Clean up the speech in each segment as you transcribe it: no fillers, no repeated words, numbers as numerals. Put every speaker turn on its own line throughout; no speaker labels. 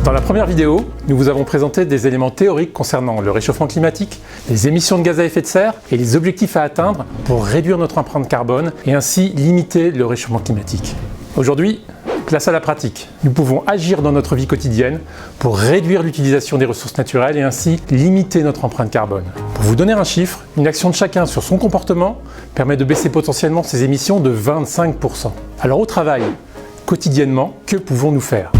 Dans la première vidéo, nous vous avons présenté des éléments théoriques concernant le réchauffement climatique, les émissions de gaz à effet de serre et les objectifs à atteindre pour réduire notre empreinte carbone et ainsi limiter le réchauffement climatique. Aujourd'hui, place à la pratique. Nous pouvons agir dans notre vie quotidienne pour réduire l'utilisation des ressources naturelles et ainsi limiter notre empreinte carbone. Pour vous donner un chiffre, une action de chacun sur son comportement permet de baisser potentiellement ses émissions de 25%. Alors au travail, quotidiennement, que pouvons-nous faire ?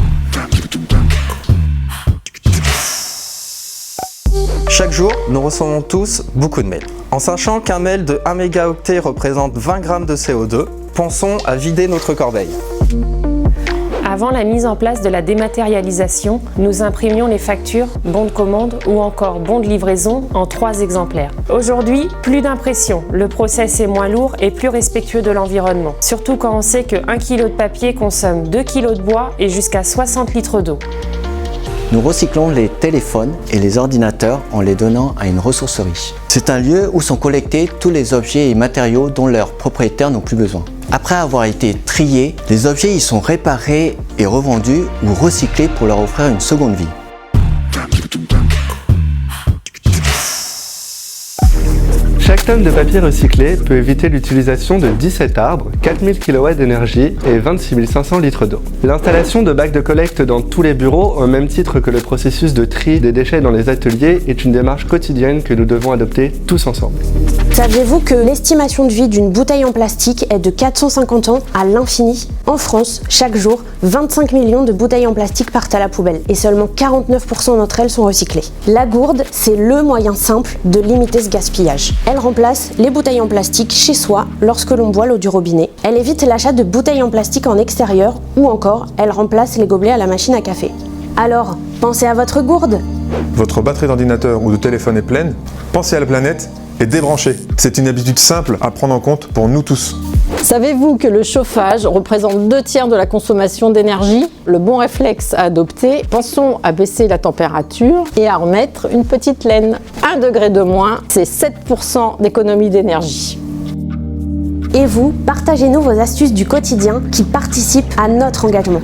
Chaque jour, nous recevons tous beaucoup de mails. En sachant qu'un mail de 1 mégaoctet représente 20 grammes de CO2, pensons à vider notre corbeille.
Avant la mise en place de la dématérialisation, nous imprimions les factures, bons de commande ou encore bons de livraison en 3 exemplaires. Aujourd'hui, plus d'impression, le process est moins lourd et plus respectueux de l'environnement. Surtout quand on sait que 1 kg de papier consomme 2 kg de bois et jusqu'à 60 litres d'eau.
Nous recyclons les téléphones et les ordinateurs en les donnant à une ressourcerie. C'est un lieu où sont collectés tous les objets et matériaux dont leurs propriétaires n'ont plus besoin. Après avoir été triés, les objets y sont réparés et revendus ou recyclés pour leur offrir une seconde vie.
Chaque tonne de papier recyclé peut éviter l'utilisation de 17 arbres, 4000 kW d'énergie et 26 500 litres d'eau. L'installation de bacs de collecte dans tous les bureaux, au même titre que le processus de tri des déchets dans les ateliers, est une démarche quotidienne que nous devons adopter tous ensemble.
Saviez-vous que l'estimation de vie d'une bouteille en plastique est de 450 ans à l'infini ? En France, chaque jour, 25 millions de bouteilles en plastique partent à la poubelle et seulement 49% d'entre elles sont recyclées. La gourde, c'est le moyen simple de limiter ce gaspillage. Elle remplace les bouteilles en plastique chez soi lorsque l'on boit l'eau du robinet. Elle évite l'achat de bouteilles en plastique en extérieur ou encore, elle remplace les gobelets à la machine à café. Alors, pensez à votre gourde.
Votre batterie d'ordinateur ou de téléphone est pleine, pensez à la planète et débranchez. C'est une habitude simple à prendre en compte pour nous tous.
Savez-vous que le chauffage représente 2/3 de la consommation d'énergie ? Le bon réflexe à adopter, pensons à baisser la température et à remettre une petite laine. 1 degré de moins, c'est 7% d'économie d'énergie.
Et vous, partagez-nous vos astuces du quotidien qui participent à notre engagement.